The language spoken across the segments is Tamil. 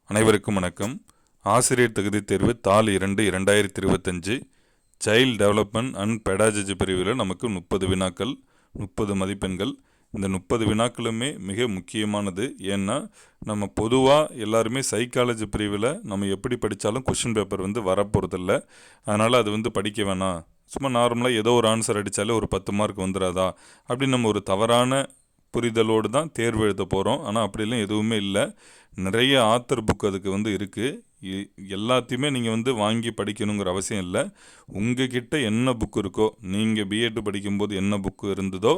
அனைவருக்கும் வணக்கம். ஆசிரியர் தகுதி தேர்வு தாள் 2 2025 சைல்டு டெவலப்மெண்ட் அண்ட் பெடாகஜி பிரிவில் நமக்கு 30 வினாக்கள், 30 மதிப்பெண்கள். இந்த 30 வினாக்களுமே மிக முக்கியமானது. ஏன்னா நம்ம பொதுவாக எல்லாருமே சைக்காலஜி பிரிவில் நம்ம எப்படி படித்தாலும் கொஷின் பேப்பர் வரப்போகிறதில்ல. அதனால் அது படிக்க வேணாம், சும்மா நார்மலாக ஏதோ ஒரு ஆன்சர் அடித்தாலே ஒரு 10 மார்க் வந்துடாதா அப்படின்னு நம்ம ஒரு தவறான புரிதலோடு தான் தேர்வு எழுத போகிறோம். ஆனால் அப்படிலாம் எதுவுமே இல்லை. நிறைய ஆத்தர் புக் அதுக்கு இருக்குது. எல்லாத்தையுமே நீங்கள் வாங்கி படிக்கணுங்கிற அவசியம் இல்லை. உங்ககிட்ட என்ன புக் இருக்கோ, நீங்கள் பிஎட் படிக்கும்போது என்ன புக்கு இருந்ததோ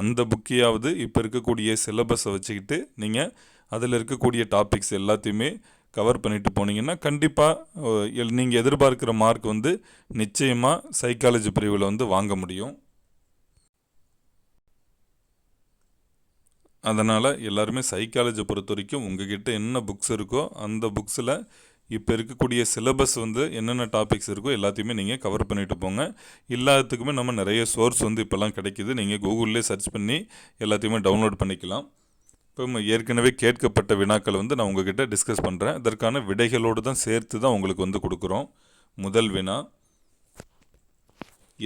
அந்த புக்கையாவது இப்போ இருக்கக்கூடிய சிலபஸை வச்சுக்கிட்டு நீங்கள் அதில் இருக்கக்கூடிய டாபிக்ஸ் எல்லாத்தையுமே கவர் பண்ணிட்டு போனீங்கன்னா கண்டிப்பாக நீங்கள் எதிர்பார்க்குற மார்க் நிச்சயமாக சைக்காலஜி பிரிவில் வாங்க முடியும். அதனால் எல்லாருமே சைக்காலஜி பொறுத்த வரைக்கும் உங்ககிட்ட என்ன புக்ஸ் இருக்கோ அந்த புக்ஸில் இப்போ இருக்கக்கூடிய சிலபஸ் என்னென்ன டாபிக்ஸ் இருக்கோ எல்லாத்தையுமே நீங்கள் கவர் பண்ணிட்டு போங்க. எல்லாத்துக்குமே நம்ம நிறைய சோர்ஸ் இப்போல்லாம் கிடைக்கிது. நீங்கள் கூகுள்லேயே சர்ச் பண்ணி எல்லாத்தையுமே டவுன்லோட் பண்ணிக்கலாம். இப்போ ஏற்கனவே கேட்கப்பட்ட வினாக்கள் நான் உங்ககிட்ட டிஸ்கஸ் பண்ணுறேன். இதற்கான விடைகளோடு தான் சேர்த்து தான் உங்களுக்கு கொடுக்குறோம். முதல் வினா,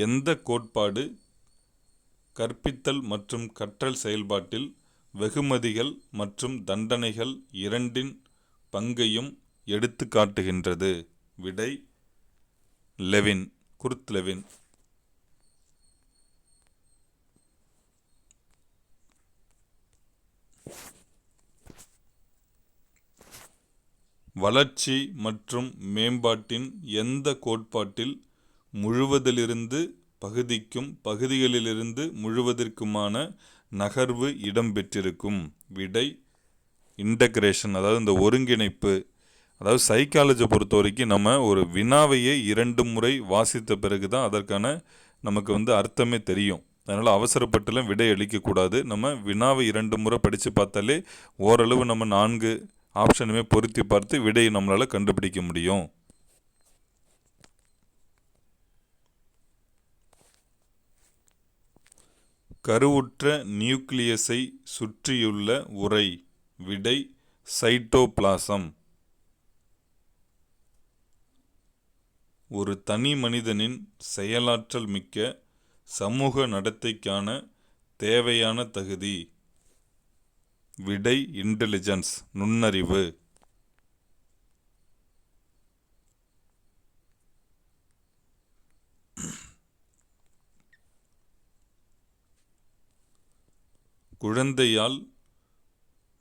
எந்த கோட்பாடு கற்பித்தல் மற்றும் கற்றல் செயல்பாட்டில் வெகுமதிகள் மற்றும் தண்டனைகள் இரண்டின் பங்கையும் எடுத்து காட்டுகின்றது? விடை லெவின், குர்த் லெவின். வளர்ச்சி மற்றும் மேம்பாட்டின் எந்த கோட்பாட்டில் முழுவதிலிருந்து பகுதிக்கும் பகுதிகளிலிருந்து முழுவதற்குமான நகர்வு இடம்பெற்றிருக்கும்? விடை இன்டகிரேஷன், அதாவது இந்த ஒருங்கிணைப்பு. அதாவது சைக்காலஜி பொறுத்த வரைக்கும் நம்ம ஒரு வினாவையே 2 முறை வாசித்த பிறகு தான் அதற்கான நமக்கு அர்த்தமே தெரியும். அதனால் அவசரப்பட்டுலாம் விடை அளிக்கக்கூடாது. நம்ம வினாவை 2 முறை படித்து பார்த்தாலே ஓரளவு நம்ம 4 ஆப்ஷனுமே பொருத்தி பார்த்து விடையை நம்மளால் கண்டுபிடிக்க முடியும். கருவுற்ற நியூக்ளியஸை சுற்றியுள்ள உறை. விடை சைட்டோபிளாசம். ஒரு தனி மனிதனின் செயலாற்றல் மிக்க சமூக நடத்தைக்கான தேவையான தகுதி. விடை இன்டெலிஜென்ஸ், நுண்ணறிவு. குழந்தையால்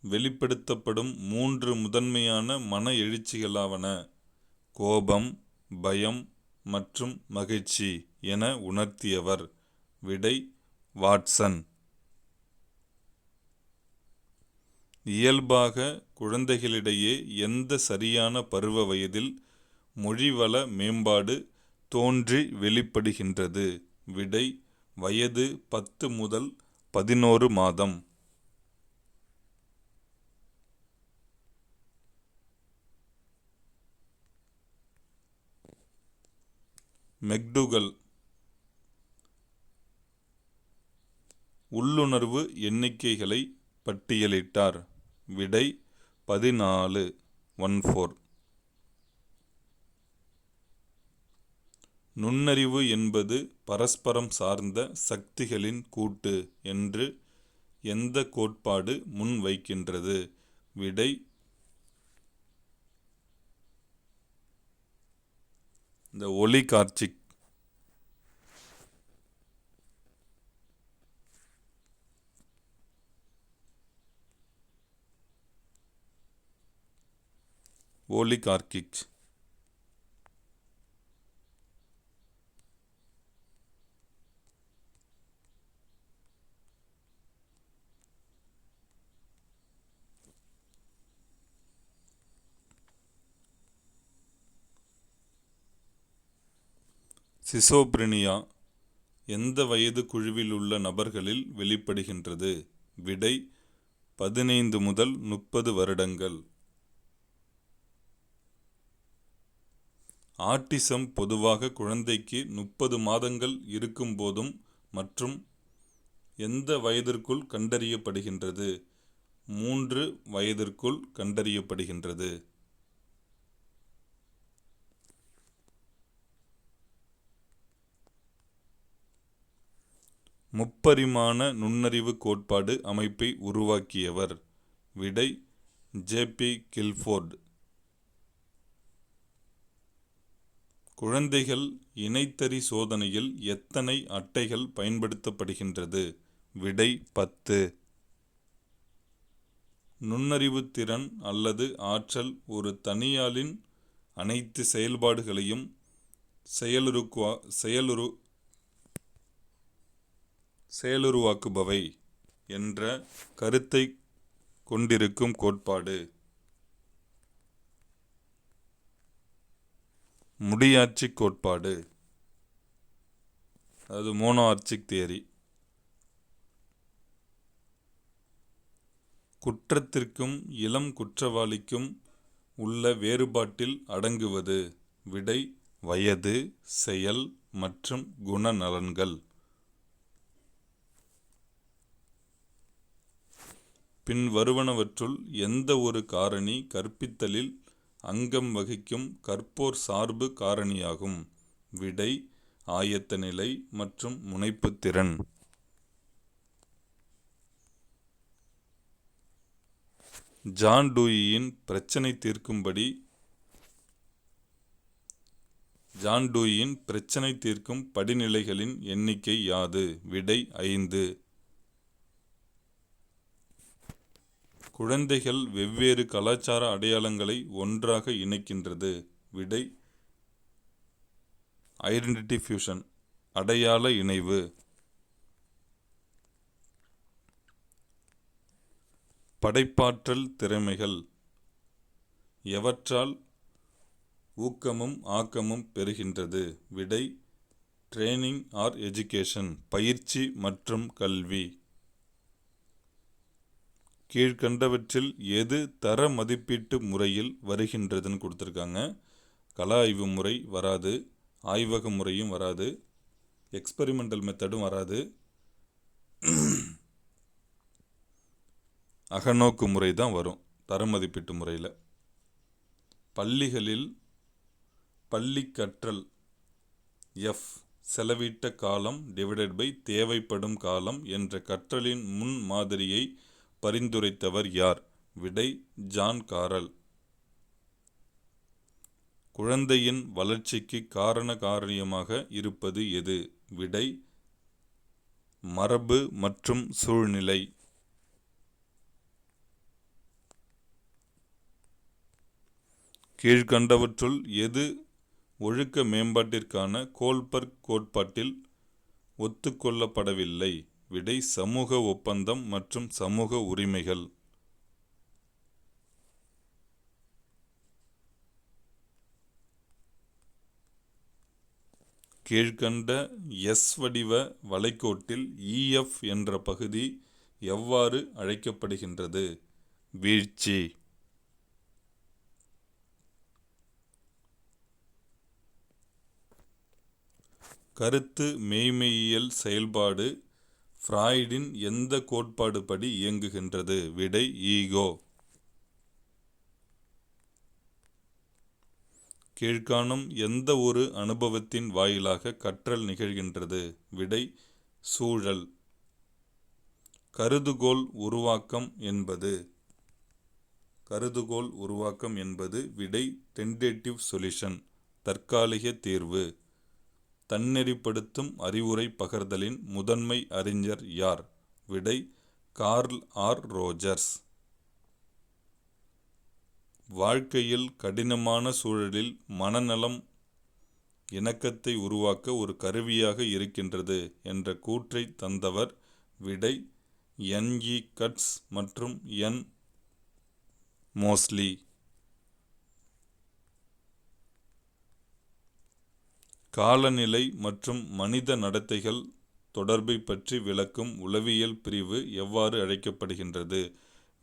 வெளிப்படுத்தப்படும் 3 முதன்மையான மன எழுச்சிகளாவன கோபம், பயம் மற்றும் மகிழ்ச்சி என உணர்த்தியவர்? விடை வாட்சன். இயல்பாக குழந்தைகளிடையே எந்த சரியான பருவ வயதில் மொழிவள மேம்பாடு தோன்றி வெளிப்படுகின்றது? விடை வயது 10 முதல் 11 மாதம். மெக்டூகல் உள்ளுணர்வு எண்ணிக்கைகளை பட்டியலிட்டார். விடை 14. நுண்ணறிவு என்பது பரஸ்பரம் சார்ந்த சக்திகளின் கூட்டு என்று எந்த கோட்பாடு முன்வைக்கின்றது? விடை இந்த ஒலிகார்ச்சிக். ஒலிகார்க்கிக். சிசோப்ரினியா எந்த வயது குழுவில் உள்ள நபர்களில் வெளிப்படுகின்றது? விடை 15 முதல் 30 வருடங்கள். ஆட்டிசம் பொதுவாக குழந்தைக்கு 30 மாதங்கள் இருக்கும் போதும் மற்றும் எந்த வயதிற்குள் கண்டறியப்படுகின்றது? 3 வயதிற்குள் கண்டறியப்படுகின்றது. முப்பரிமாண நுண்ணறிவு கோட்பாடு அமைப்பை உருவாக்கியவர்? விடை ஜே.பி. கில்ஃபோர்ட். குழந்தைகள் இணைத்தறி சோதனையில் எத்தனை அட்டைகள் பயன்படுத்தப்படுகின்றது? விடை 10. நுண்ணறிவுத் திறன் அல்லது ஆற்றல் ஒரு தனியாளின் அனைத்து செயல்பாடுகளையும் செயலுருவாக்குபவை என்ற கருத்தை கொண்டிருக்கும் கோட்பாடு. முடியாட்சி கோட்பாடு, அது மோனோஆர்ச்சிக் தியரி. குற்றத்திற்கும் இளம் குற்றவாளிக்கும் உள்ள வேறுபாட்டில் அடங்குவது? விடை வயது, செயல் மற்றும் குணநலன்கள். பின் வருவனவற்றுள் எந்த ஒரு காரணி கற்பித்தலில் அங்கம் வகிக்கும் கற்போர் சார்பு காரணியாகும்? விடை ஆயத்த நிலை மற்றும் முனைப்புத் திறன். ஜான் டூயியின் பிரச்சினை தீர்க்கும் படிநிலைகளின் எண்ணிக்கை யாது? விடை 5. குழந்தைகள் வெவ்வேறு கலாச்சார அடையாளங்களை ஒன்றாக இணைக்கின்றது? விடை ஐடென்டிட்டி ஃபியூஷன், அடையாள இணைவு. படைப்பாற்றல் திறமைகள் எவற்றால் ஊக்கமும் ஆக்கமும் பெறுகின்றது? விடை ட்ரெய்னிங் ஆர் எஜுகேஷன், பயிற்சி மற்றும் கல்வி. கீழ்கண்டவற்றில் எது தர மதிப்பீட்டு முறையில் வருகின்றதுன்னு கொடுத்துருக்காங்க. கள ஆய்வு முறை வராது, ஆய்வக முறையும் வராது, எக்ஸ்பெரிமெண்டல் மெத்தடும் வராது, அகநோக்கு முறை தான் வரும் தர மதிப்பீட்டு முறையில். பள்ளிகளில் பள்ளி கற்றல் எஃப் செலவிட்ட காலம் டிவைடட் பை தேவைப்படும் காலம் என்ற கற்றலின் முன் மாதிரியை பரிந்துரைத்தவர் யார்? விடை ஜான் காரல். குழந்தையின் வளர்ச்சிக்கு காரணமாக இருப்பது எது? விடை மரபு மற்றும் சூழ்நிலை. கீழ்கண்டவற்றுள் எது ஒழுக்க மேம்பாட்டிற்கான கோல்பர்க் கோட்பாட்டில் ஒத்துக்கொள்ளப்படவில்லை? விடை சமூக ஒப்பந்தம் மற்றும் சமூக உரிமைகள். கீழ்கண்ட எஸ் வடிவ வளைகோட்டில் இஎஃப் என்ற பகுதி எவ்வாறு அழைக்கப்படுகின்றது? வீழ்ச்சி. கருத்து மெய்மெய்யியல் செயல்பாடு ஃப்ராய்டின் எந்த கோட்பாடு படி இயங்குகின்றது? விடை ஈகோ. கீழ்காணும் எந்த ஒரு அனுபவத்தின் வாயிலாக கற்றல் நிகழ்கின்றது? விடை சூழல். கருதுகோள் உருவாக்கம் என்பது விடை டென்டேட்டிவ் சொல்யூஷன், தற்காலிக தீர்வு. தன்னெறிப்படுத்தும் அறிவுரை பகர்தலின் முதன்மை அறிஞர் யார்? விடை கார்ல் ஆர் ரோஜர்ஸ். வாழ்க்கையில் கடினமான சூழலில் மனநலம் இணக்கத்தை உருவாக்க ஒரு கருவியாக இருக்கின்றது என்ற கூற்றை தந்தவர்? விடை என்.இ. கட்ஸ் மற்றும் என். மோஸ்லி. காலநிலை மற்றும் மனித நடத்தைகள் தொடர்பை பற்றி விளக்கும் உளவியல் பிரிவு எவ்வாறு அழைக்கப்படுகின்றது?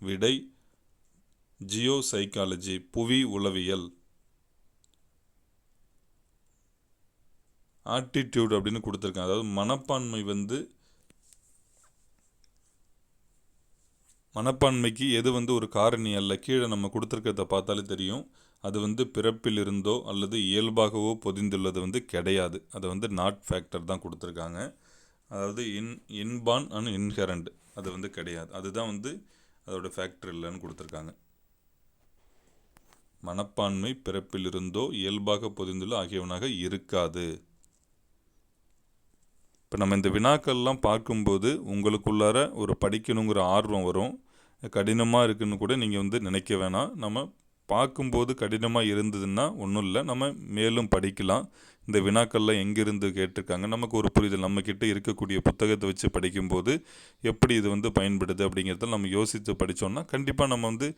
விடை ஜியோ சைக்காலஜி, புவி உளவியல். ஆட்டிடியூட் அப்படின்னு கொடுத்துருக்காங்க. அதாவது மனப்பான்மைக்கு எது ஒரு காரணி அல்ல. கீழே நம்ம கொடுத்துருக்கிறத பார்த்தாலே தெரியும். அது பிறப்பில் இருந்தோ அல்லது இயல்பாகவோ பொதிந்துள்ளது கிடையாது. அதை நாட் ஃபேக்டர் தான் கொடுத்துருக்காங்க. அதாவது இன்பார்ன் அண்ட் இன்ஹெரண்ட் அது வந்து கிடையாது. அதுதான் வந்து அதோட ஃபேக்டர் இல்லைன்னு கொடுத்துருக்காங்க. மனப்பான்மை பிறப்பிலிருந்தோ இயல்பாக பொதிந்துள்ள ஆகியவனாக இருக்காது. இப்போ நம்ம இந்த வினாக்கள்லாம் பார்க்கும்போது உங்களுக்குள்ளார ஒரு படிக்கணுங்கிற ஆர்வம் வரும். கடினமாக இருக்குன்னு கூட நீங்கள் வந்து நினைக்க வேணாம். நம்ம பார்க்கும்போது கடினமாக இருந்ததுன்னா ஒன்றும் இல்லை, நம்ம மேலும் படிக்கலாம். இந்த வினாக்கள்லாம் எங்கேருந்து கேட்டிருக்காங்க, நமக்கு ஒரு புரிதல், நம்மக்கிட்ட இருக்கக்கூடிய புத்தகத்தை வச்சு படிக்கும்போது எப்படி இது வந்து பயன்படுது அப்படிங்கிறத நம்ம யோசித்து படித்தோம்னா கண்டிப்பாக நம்ம வந்து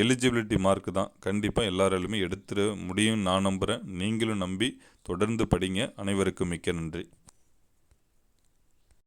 எலிஜிபிலிட்டி மார்க் தான் கண்டிப்பாக எல்லாராலுமே எடுத்துட முடியும் நான் நம்புகிறேன். நீங்களும் நம்பி தொடர்ந்து படிங்க. அனைவருக்கும் மிக்க நன்றி.